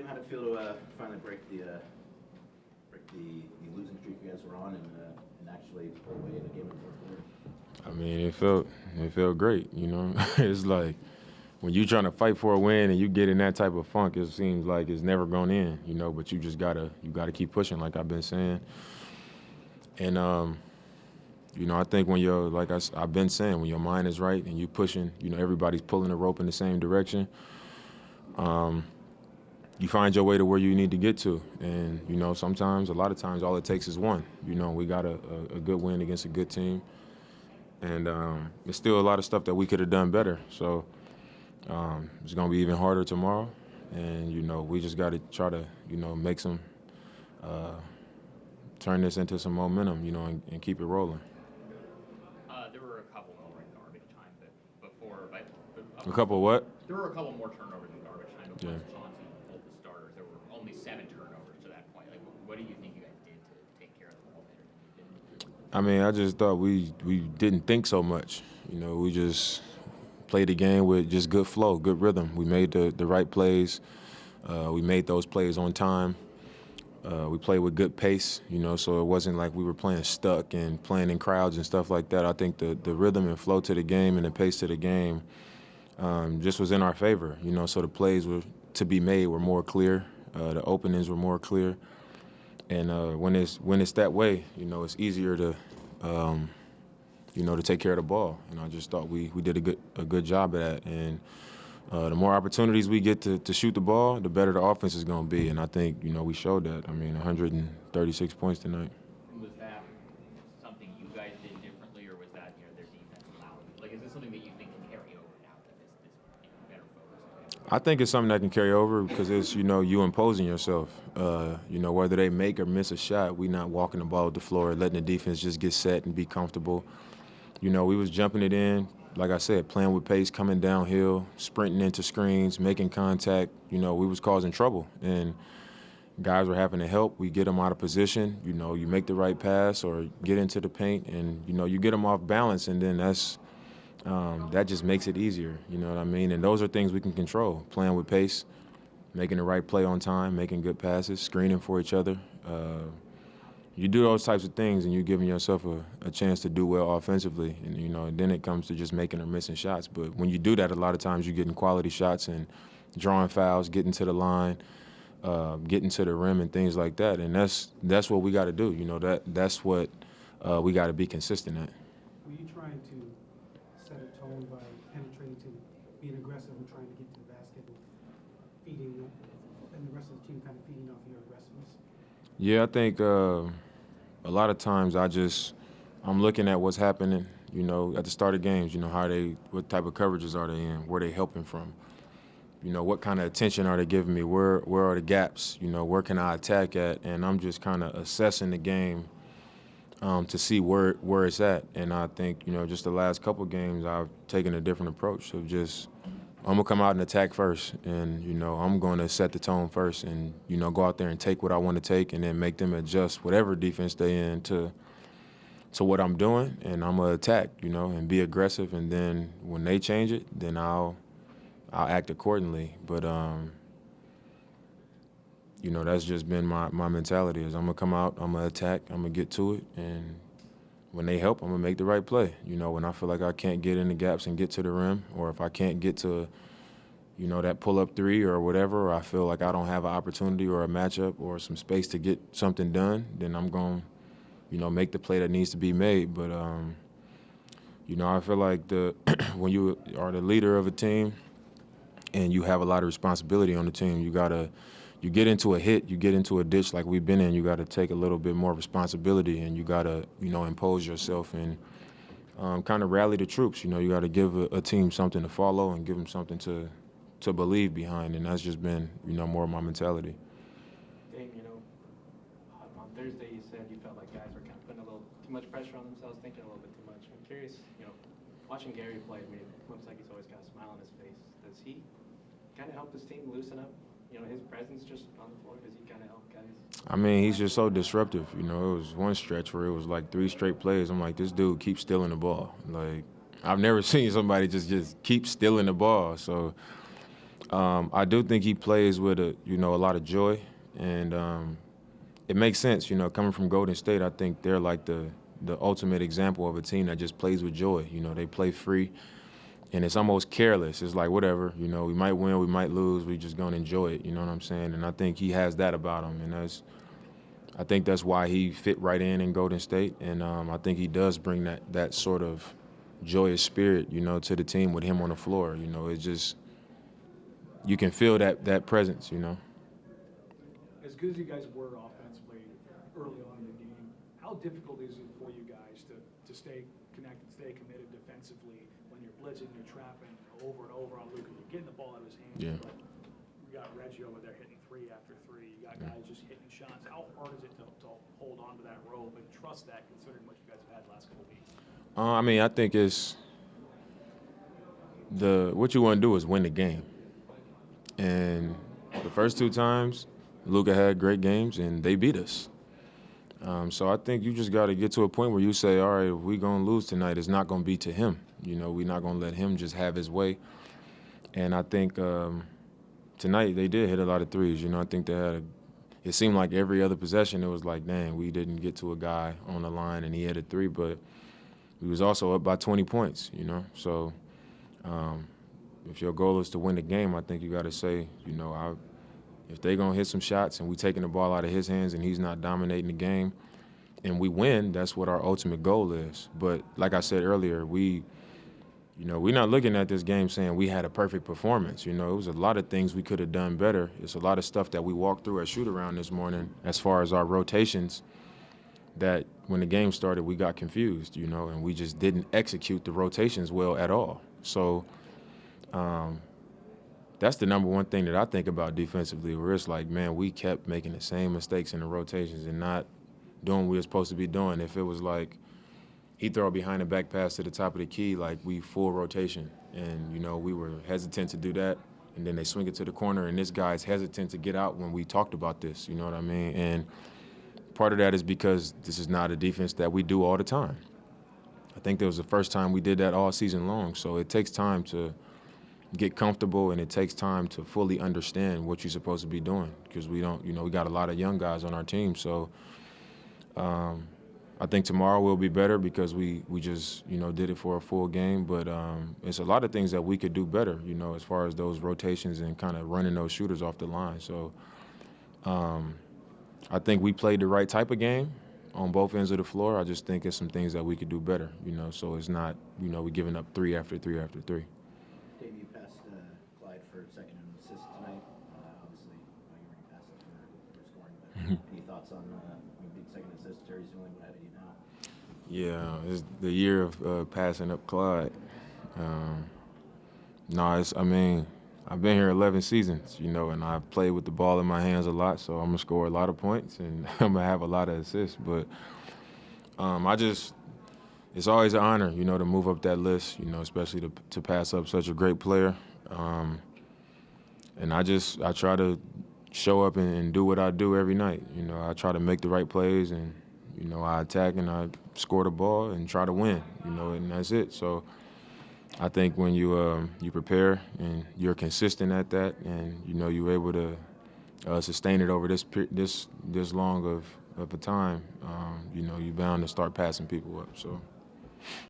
how'd it feel to finally break the losing streak you guys were on and actually pull away in the game in the fourth quarter? I mean, it felt great. It's like when you're trying to fight for a win and you get in that type of funk, it seems like it's never going in. But you just gotta keep pushing, like I've been saying. And I think when you're like I've been saying, when your mind is right and you pushing, everybody's pulling the rope in the same direction. You find your way to where you need to get to. And, a lot of times, all it takes is one. We got a good win against a good team. And there's still a lot of stuff that we could have done better. So it's going to be even harder tomorrow. And, we just got to try to, make some, turn this into some momentum, and keep it rolling. There were a couple more in garbage time before. A couple what? There were a couple more turnovers in garbage time before Yeah. Chauncey pulled the starters. There were only 7 turnovers to that point. Like, what do you think you guys did to take care of the ball better than you did? I mean, I just thought we didn't think so much. We just played the game with just good flow, good rhythm. We made the right plays. We made those plays on time. We played with good pace, so it wasn't like we were playing stuck and playing in crowds and stuff like that. I think the rhythm and flow to the game and the pace to the game just was in our favor, so the plays were to be made were more clear. The openings were more clear. And when it's that way, it's easier to, to take care of the ball. I just thought we did a good job of that. And the more opportunities we get to shoot the ball, the better the offense is going to be. And I think, we showed that. I mean, 136 points tonight. Was that something you guys did differently, or was that their defense allowed? Like, is this something that you think can carry over now that this better focus? I think it's something that can carry over because it's, you imposing yourself. Whether they make or miss a shot, we not walking the ball with the floor, letting the defense just get set and be comfortable. We was jumping it in, like I said, playing with pace, coming downhill, sprinting into screens, making contact. We was causing trouble. And guys were having to help. We get them out of position. You make the right pass or get into the paint and, you get them off balance, and then that just makes it easier, you know what I mean? And those are things we can control, playing with pace, making the right play on time, making good passes, screening for each other. You do those types of things and you're giving yourself a chance to do well offensively. And, and then it comes to just making or missing shots. But when you do that, a lot of times you're getting quality shots and drawing fouls, getting to the line, getting to the rim and things like that. And that's what we got to do. That's what we got to be consistent at. Were you trying to set a tone by penetrating to being aggressive and trying to get to the basket and feeding, and the rest of the team kind of feeding off your aggressiveness? Yeah, I think a lot of times I'm looking at what's happening, at the start of games, what type of coverages are they in, where they helping from, what kind of attention are they giving me, where are the gaps, where can I attack at, and I'm just kind of assessing the game to see where it's at. And I think, just the last couple games I've taken a different approach of just I'm going to come out and attack first, and, I'm going to set the tone first and, go out there and take what I want to take and then make them adjust whatever defense they in to what I'm doing, and I'm going to attack, and be aggressive, and then when they change it, then I'll act accordingly. But, that's just been my mentality is I'm going to come out, I'm going to attack, I'm going to get to it, and when they help, I'm going to make the right play. When I feel like I can't get in the gaps and get to the rim, or if I can't get to, that pull-up three or whatever, or I feel like I don't have an opportunity or a matchup or some space to get something done, then I'm going to, make the play that needs to be made. But, I feel like when you are the leader of a team and you have a lot of responsibility on the team, you get into a hit, you get into a ditch like we've been in, you got to take a little bit more responsibility, and you got to, impose yourself and kind of rally the troops. You got to give a team something to follow and give them something to believe behind, and that's just been, more of my mentality. Dame, on Thursday you said you felt like guys were kind of putting a little too much pressure on themselves, thinking a little bit too much. I'm curious, watching Gary play, it looks like he's always got a smile on his face. Does he kind of help this team loosen up? His presence just on the floor, does he kind of help guys? I mean, he's just so disruptive. It was one stretch where it was like 3 straight plays. I'm like, this dude keeps stealing the ball. Like, I've never seen somebody just keep stealing the ball. So I do think he plays with a lot of joy, and it makes sense. Coming from Golden State, I think they're like the ultimate example of a team that just plays with joy. They play free, and it's almost careless. It's like whatever. We might win, we might lose. We just gonna enjoy it. You know what I'm saying? And I think he has that about him, and I think that's why he fit right in Golden State, and I think he does bring that sort of joyous spirit, to the team with him on the floor. It's just you can feel that presence. As good as you guys were offensively early on in the game, how difficult is it for you guys to stay connected, stay committed defensively when you're blitzing, you're trapping over and over on Luka, you're getting the ball out of his hands, Yeah. but you got Reggie over there hitting 3 after 3, you got guys just hitting shots. How hard is it to hold on to that rope and trust that considering what you guys have had the last couple of weeks? I think it's what you want to do is win the game. And the first 2 times, Luka had great games, and they beat us. So I think you just got to get to a point where you say, all right, if we're going to lose tonight, it's not going to be to him. We're not going to let him just have his way. And I think tonight they did hit a lot of threes. I think they had it seemed like every other possession it was like, dang, we didn't get to a guy on the line and he hit a 3, but we was also up by 20 points, So if your goal is to win the game, I think you got to say, if they're going to hit some shots and we taking the ball out of his hands and he's not dominating the game and we win, that's what our ultimate goal is. But like I said earlier, we're not looking at this game saying we had a perfect performance. It was a lot of things we could have done better. It's a lot of stuff that we walked through at shoot-around this morning as far as our rotations that when the game started, we got confused, and we just didn't execute the rotations well at all. So that's the number one thing that I think about defensively, where it's like, man, we kept making the same mistakes in the rotations and not doing what we were supposed to be doing. If it was like he throw a behind the back pass to the top of the key, like we full rotation, and we were hesitant to do that, and then they swing it to the corner, and this guy's hesitant to get out when we talked about this, you know what I mean? And part of that is because this is not a defense that we do all the time. I think that was the first time we did that all season long, so it takes time to get comfortable, and it takes time to fully understand what you're supposed to be doing, because we don't, we got a lot of young guys on our team. So I think tomorrow will be better because we just, did it for a full game. But it's a lot of things that we could do better, as far as those rotations and kind of running those shooters off the line. So I think we played the right type of game on both ends of the floor. I just think it's some things that we could do better, so it's not, we're giving up 3 after 3 after 3. Dave, you passed Clyde for second in assist tonight. Obviously, you already passed it for scoring. But any thoughts on being second assist? Terry's the only one ahead of you now. Yeah, it's the year of passing up Clyde. I've been here 11 seasons, and I've played with the ball in my hands a lot, so I'm going to score a lot of points and I'm going to have a lot of assists. But it's always an honor, to move up that list, especially to pass up such a great player. And I try to show up and do what I do every night. I try to make the right plays, and, I attack and I score the ball and try to win, and that's it. So I think when you prepare and you're consistent at that, and, you're able to sustain it over this long of a time, you're bound to start passing people up. So.